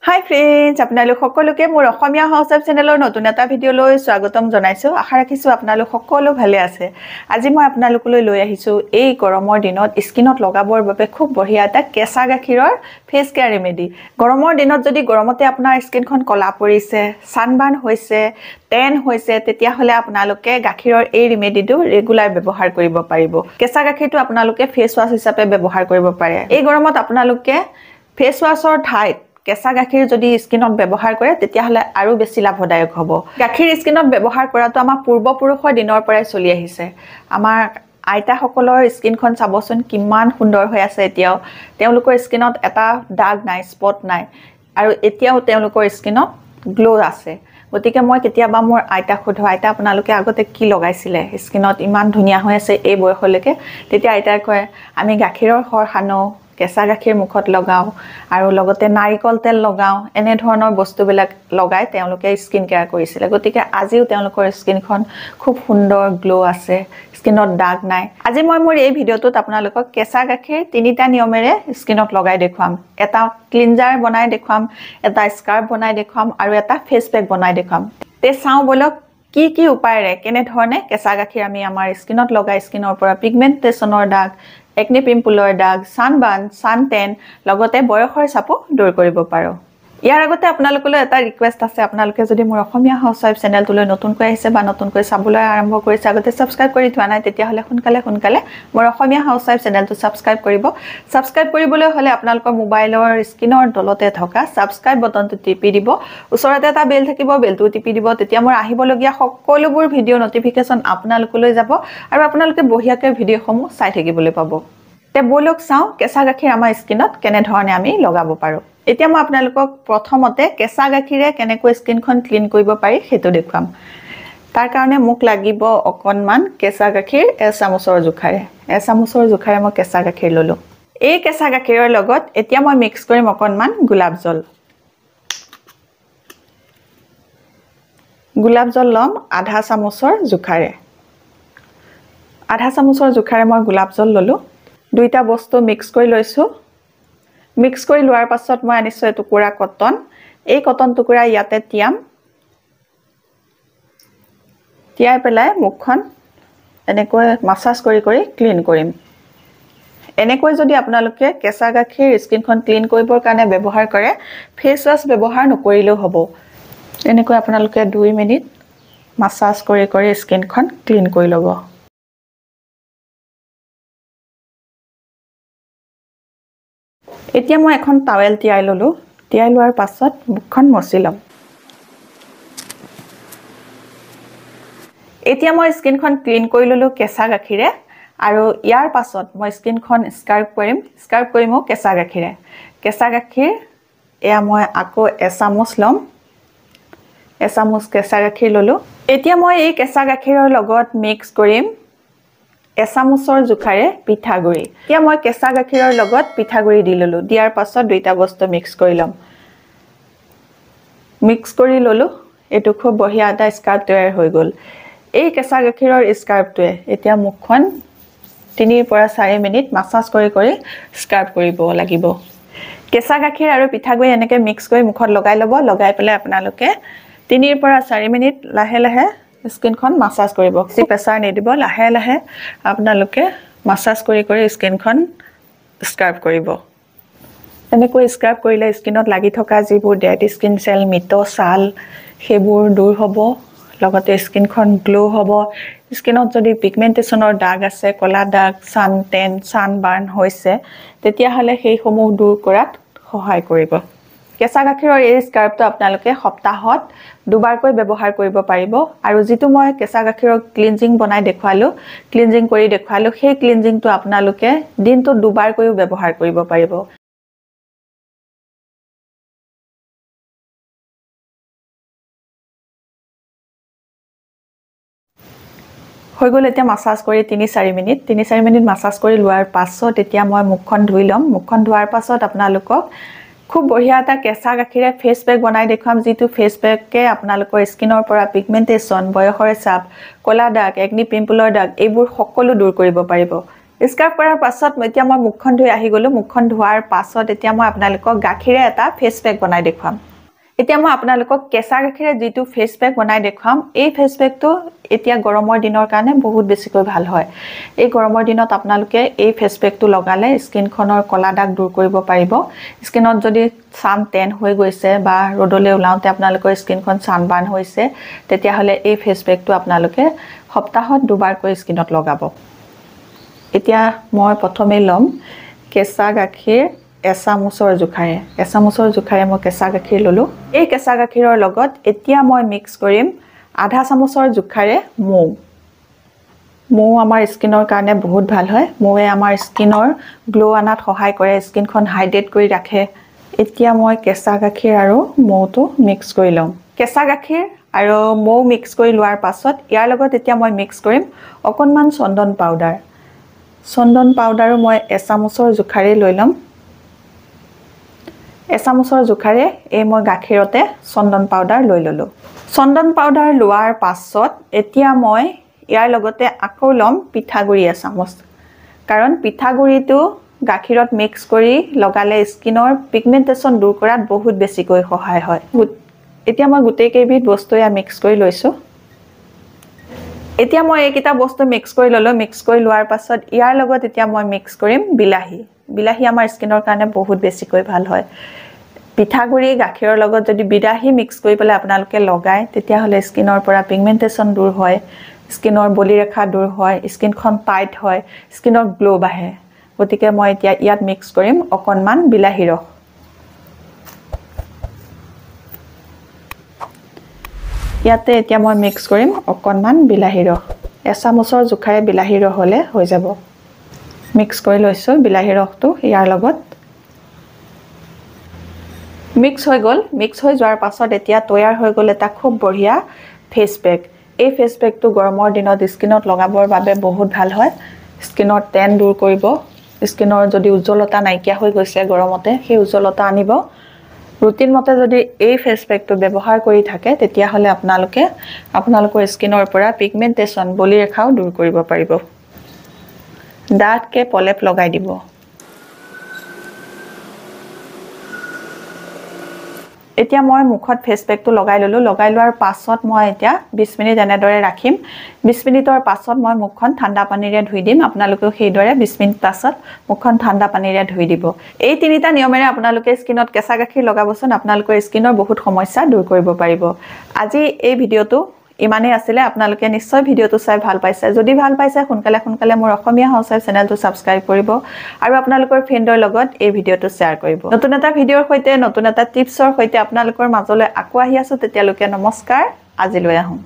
Hi friends, আপোনালোক সকলোকে মোৰ অসমীয়া হাউসৱাইফ চেনেলৰ নতুন এটা ভিডিঅ'লৈ স্বাগতম জনাইছো। আশা ৰাখিছো আপোনালোক সকলো ভালে আছে। আজি মই আপোনালোকলৈ লৈ আহিছো এই গৰমৰ দিনত স্কিনত লগাবৰ বাবে খুব বঢ়িয়া এটা কেঁচা গাখীৰৰ ফেস কেয়াৰ ৰেমেডি। গৰমৰ দিনত যদি গৰমতে আপোনাৰ স্কিনখন কলা পৰিছে, সানবাৰ্ন হৈছে, টেন হৈছে, তেতিয়া হলে আপোনালোকে গাখীৰৰ এই ৰেমেডিটো ৰেগুলাৰ ব্যৱহাৰ কৰিব পাৰিব। কেঁচা গাখীৰটো আপোনালোকে ফেস ওয়াশ হিচাপে ব্যৱহাৰ কৰিব পাৰে। এই গৰমত আপোনালোকে ফেস ওয়াশৰ ঠাইত কেঁচা গাখীৰ যদি স্কিনত ব্যৱহাৰ কৰে তেতিয়া হলে আৰু বেছি লাভদায়ক হ'ব। গাখীৰ স্কিনত ব্যৱহাৰ কৰাটো আমাৰ পূৰ্বপুৰুষৰ দিনৰ পৰাই চলি আহিছে। আমাৰ আইতাসকলৰ স্কিনখন চাবচোন কিমান সুন্দৰ হৈ আছে এতিয়াও। তেওঁলোকৰ স্কিনত এটা দাগ নাই, স্পট নাই আৰু এতিয়াও তেওঁলোকৰ স্কিনত গ্লো আছে। গতিকে মই কেতিয়াবা মোৰ আইতাক সুধো, আইতা আপোনালোকে আগতে কি লগাইছিলে স্কিনত ইমান ধুনীয়া হৈ আছে এই বয়সলৈকে? তেতিয়া আইতাই কয় আমি গাখীৰৰ সৰ সানো, কেঁচা গাখীৰ মুখত লগাও আৰু লগতে নাৰিকল তেল লগাও, এনে ধৰণৰ বস্তুবিলাক লগাই তেওঁলোকে স্কিন কেয়াৰ কৰিছিলে। গতিকে আজিও তেওঁলোকৰ স্কিনখন খুব সুন্দৰ গ্লো আছে, স্কিনত দাগ নাই। আজি মই মোৰ এই ভিডিঅ'টোত আপোনালোকক কেঁচা গাখীৰ তিনিটা নিয়মেৰে স্কিনত লগাই দেখুৱাম। এটা ক্লিনজাৰ বনাই দেখুৱাম, এটা স্কাৰ্ব বনাই দেখুৱাম আৰু এটা ফেচ পেক বনাই দেখুৱাম। তে চাওঁ বলক কি কি উপায়েৰে কেনে ধৰণে কেঁচা গাখীৰ আমি আমাৰ স্কিনত লগাই স্কিনৰ পৰা পিগমেন্টেশনৰ দাগ, একনি পিম্পলৰ দাগ, সানবাৰ্ন, সান টেন লগতে বয়সৰ চাপো দূৰ কৰিব পাৰো। ইয়াৰ আগতে আপোনালোকলৈ এটা ৰিকুৱেষ্ট আছে, আপোনালোকে যদি মোৰ অসমীয়া হাউসৱাইফ চেনেলটোলৈ নতুনকৈ আহিছে বা নতুনকৈ চাবলৈ আৰম্ভ কৰিছে, আগতে সাবস্ক্ৰাইব কৰি থোৱা নাই তেতিয়াহলে সোনকালে মোৰ অসমীয়া হাউসৱাইফ চেনেলটো সাবস্ক্ৰাইব কৰিব। সাবস্ক্ৰাইব কৰিবলৈ হলে আপোনালোকৰ মোবাইলৰ স্ক্ৰিনৰ তলতে থকা সাবস্ক্ৰাইব বটনটো টিপি দিব। ওচৰতে এটা বেল থাকিব, বেলটো টিপি দিব। তেতিয়া মোৰ আহিবলগীয়া সকলোবোৰ ভিডিঅ' নটিফিকেশন আপোনালোকলৈ যাব আৰু আপোনালোকে বঢ়িয়াকৈ ভিডিঅ'সমূহ চাই থাকিবলৈ পাব। তে বলক চাওঁ কেঁচা গাখীৰ আমাৰ স্কিনত কেনে ধৰণে আমি লগাব পাৰো। এতিয়া মই আপোনালোকক প্ৰথমতে কেঁচা গাখীৰে কেনেকৈ স্কিনখন ক্লিন কৰিব পাৰি সেইটো দেখুৱাম। তাৰ কাৰণে মোক লাগিব অকণমান কেঁচা গাখীৰ এচামুচৰ জোখাৰে মই কেঁচা গাখীৰ ললো। এই কেঁচা গাখীৰৰ লগত এতিয়া মই মিক্স কৰিম অকণমান গোলাপ জল। গোলাপ জল লম আধা চামুচৰ জোখাৰে মই গোলাপ জল ললো। দুইটা বস্তু মিক্স কৰি লৈছো। মিক্স কৰি লোৱাৰ পাছত মই আনিছো এটুকুৰা কটন। এই কটন টুকুৰা ইয়াতে তিয়াই পেলাই মুখখন এনেকৈ মাসাজ কৰি ক্লিন কৰিম। এনেকৈ যদি আপোনালোকে কেঁচা গাখীৰ স্কিনখন ক্লিন কৰিবৰ কাৰণে ব্যৱহাৰ কৰে, ফেস ওয়াশ ব্যৱহাৰ নকৰিলেও হ'ব। এনেকৈ আপোনালোকে 2 মিনিট মাসাজ কৰি স্কিনখন ক্লিন কৰি ল'ব। এতিয়া মই এখন টাৱেল তিয়াই ললো। তিয়াই লোৱাৰ পাছত মুখখন মচি লম। এতিয়া মই স্কিনখন ক্লিন কৰি ললো কেঁচা গাখীৰে আৰু ইয়াৰ পাছত মই স্কিনখন স্কাৰ্ব কৰিম কেঁচা গাখীৰে। কেঁচা গাখীৰ এয়া মই আকৌ এচামুচ লম। এচামুচ কেঁচা গাখীৰ ললো। এতিয়া মই এই কেঁচা গাখীৰৰ লগত মিক্স কৰিম এচামুচৰ জোখাৰে পিঠাগুৰি। এতিয়া মই কেঁচা গাখীৰৰ লগত পিঠাগুৰি দি ললো। দিয়াৰ পাছত দুইটা বস্তু মিক্স কৰি লম। মিক্স কৰি ললো। এটো খুব বঢ়িয়া এটা স্কাৰ্ব তৈয়াৰ হৈ গল। এই কেঁচা গাখীৰৰ স্কাৰ্বটোৱে এতিয়া মুখখন 3 পৰা 4 মিনিট মাসাজ কৰি স্কাৰ্ব কৰিব লাগিব। কেঁচা গাখীৰ আৰু পিঠাগুৰি এনেকৈ মিক্স কৰি মুখত লগাই ল'ব। লগাই পেলাই আপোনালোকে 3 পৰা 4 মিনিট লাহে স্কিনখন মাসাজ কৰিব। প্ৰেছাৰ নিদিব, লাহে আপোনালোকে মাসাজ কৰি স্কিনখন স্কাৰ্ব কৰিব। এনেকৈ স্কাৰ্ব কৰিলে স্কিনত লাগি থকা যিবোৰ ডেড স্কিন সেল, মৃত ছাল সেইবোৰ দূৰ হ'ব। লগতে স্কিনখন গ্লো হ'ব। স্কিনত যদি পিগমেন্টেশনৰ দাগ আছে, কলা দাগ, সান টেন, সানবাৰ্ন হৈছে, তেতিয়া হলে সেইসমূহ দূৰ কৰাত সহায় কৰিব। কেঁচা গাখীৰৰ এই স্কাৰ্বটো আপোনালোকে সপ্তাহত 2 বাৰকৈ ব্যৱহাৰ কৰিব পাৰিব আৰু যিটো মই কেঁচা গাখীৰৰ ক্লিনজিং কৰি দেখুৱালো, সেই ক্লিনজিংটো আপোনালোকে দিনটোত 2 বাৰকৈও ব্যৱহাৰ কৰিব পাৰিব। হৈ গ'ল। এতিয়া মাসাজ কৰি 3-4 মিনিট মাসাজ কৰি লোৱাৰ পাছত এতিয়া মই মুখখন ধুই লম। মুখখন ধোৱাৰ পাছত আপোনালোকক খুব বঢ়িয়া এটা কেঁচা গাখীৰে ফেচ পেক বনাই দেখুৱাম, যিটো ফেচ পেকে আপোনালোকৰ স্কিনৰ পৰা পিগমেন্টেশন, বয়সৰ চাপ, কলা দাগ, একনি পিম্পলৰ দাগ এইবোৰ সকলো দূৰ কৰিব পাৰিব। স্ক্ৰাব কৰাৰ পাছত এতিয়া মই মুখখন ধুই আহি গ'লো মুখখন ধোৱাৰ পাছত এতিয়া মই আপোনালোকক গাখীৰে এটা ফেচ পেক বনাই দেখুৱাম এতিয়া মই আপোনালোকক কেঁচা গাখীৰে যেটো ফেচ পেক বনাই দেখুৱাম এই ফেচ পেকটো এতিয়া গৰমৰ দিনৰ কাৰণে বহুত বেছিকৈ ভাল হয় এই গৰমৰ দিনত আপোনালোকে এই ফেচ পেকটো লগালে স্কিনখনৰ কলা দাগ দূৰ কৰিব পাৰিব স্কিনত যদি সান টেন হৈ গৈছে বা ৰদলে উলাওতে আপোনালোকৰ স্কিনখন সানবাৰ্ণ হৈছে তেতিয়া হলে এই ফেচ পেকটো আপোনালোকে সপ্তাহত দুবাৰকৈ স্কিনত লগাব এতিয়া মই প্ৰথমে লম কেঁচা গাখীৰ এচামুচৰ জোখাৰে মই কেঁচা গাখীৰ ললো এই কেঁচা গাখীৰৰ লগত এতিয়া মই মিক্স কৰিম আধা চামুচৰ জোখাৰে মৌ আমাৰ স্কিনৰ কাৰণে বহুত ভাল হয় মৌৱে আমাৰ স্কিনৰ গ্লো আনাত সহায় কৰে স্কিনখন হাইড্ৰেট কৰি ৰাখে এতিয়া মই কেঁচা গাখীৰ আৰু মৌটো মিক্স কৰি লম কেঁচা গাখীৰ আৰু মৌ মিক্স কৰি লোৱাৰ পাছত ইয়াৰ লগত এতিয়া মই মিক্স কৰিম অকনমান চন্দন পাউডাৰো মই এচামুচৰ জোখাৰে লৈ লম এচামুচৰ জোখাৰে এই মই গাখীৰতে চন্দন পাউডাৰ লৈ ললো চন্দন পাউডাৰ লোৱাৰ পাছত এতিয়া মই ইয়াৰ লগতে আকৌ লম পিঠাগুৰি এচামুচ কাৰণ পিঠাগুৰিটো গাখীৰত মিক্স কৰি লগালে স্কিনৰ পিগমেন্টেশন দূৰ কৰাত বহুত বেছিকৈ সহায় হয় এতিয়া মই গুটেই কেইবিধ বস্তুয়া মিক্স কৰি লৈছো এতিয়া মই এইকিটা বস্তু মিক্স কৰি ললো মিক্স কৰি লোৱাৰ পাছত ইয়াৰ লগত এতিয়া মই মিক্স কৰিম বিলাহী আমাৰ স্কিনৰ কাৰণে বহুত বেছিকৈ ভাল হয় পিঠাগুৰি গাখীৰৰ লগত যদি বিলাহী মিক্স কৰি পেলাই আপোনালোকে লগায় তেতিয়া হলে স্কিনৰ পৰা পিগমেন্টেশন দূৰ হয় স্কিনৰ বলিৰেখা দূৰ হয় স্কিনখন টাইট হয় স্কিনৰ গ্লো বাহে গতিকে মই এতিয়া ইয়াত মিক্স কৰিম অকনমান বিলাহী ৰস ইয়াতে এতিয়া মই মিক্স কৰিম অকনমান বিলাহী ৰস এচামুচৰ জোখাৰে বিলাহী ৰস হলে হৈ যাব মিক্স কৰি লৈছো বিলাহী ৰসটো ইয়াৰ লগত মিক্স হৈ গল মিক্স হৈ যোৱাৰ পাছত এতিয়া তৈয়াৰ হৈ গল এটা খুব বঢ়িয়া ফেচ পেক এই ফেচ পেকটো গৰমৰ দিনত স্কিনত লগাবৰ বাবে বহুত ভাল হয় স্কিনৰ টেন দূৰ কৰিব স্কিনৰ যদি উজ্জ্বলতা নাইকিয়া হৈ গৈছে গৰমতে সেই উজ্জ্বলতা আনিব ৰুটিন মতে যদি এই ফেচ পেকটো ব্যৱহাৰ কৰি থাকে তেতিয়া হলে আপোনালোকৰ স্কিনৰ পৰা পিগমেন্টেশন বলিৰেখাও দূৰ কৰিব পাৰিব ডাটকে পলেপ লগাই দিব এতিয়া মই মুখত ফেচ পেকটো লগাই ললো লগাই লোৱাৰ পাছত মই এতিয়া 20 মিনিট এনেদৰে ৰাখিম 20 মিনিটৰ পাছত মই মুখখন ঠাণ্ডা পানীৰে ধুই দিম আপোনালোকেও সেইদৰে 20 মিনিট পাছত মুখখন ঠাণ্ডা পানীৰে ধুই দিব এই তিনিটা নিয়মেৰে আপোনালোকে স্কিনত কেঁচা গাখীৰ লগাবচোন আপোনালোকৰ স্কিনৰ বহুত সমস্যা দূৰ কৰিব পাৰিব আজি এই ভিডিওটো ইমানে আছিলে আপোনালোকে নিশ্চয় ভিডিওটো চাই ভাল পাইছে যদি ভাল পাইছে সোনকালে মোৰ অসমীয়া হাউচৱাইফ চেনেলটো সাবস্ক্ৰাইব কৰিব আৰু আপোনালোকৰ ফ্ৰেণ্ডৰ লগত এই ভিডিওটো শেয়াৰ কৰিব নতুন এটা ভিডিওৰ সৈতে নতুন এটা টিপছৰ সৈতে আপোনালোকৰ মাজলৈ আকৌ আহি আছো তেতিয়ালৈকে নমস্কাৰ আজিলৈ আহোঁ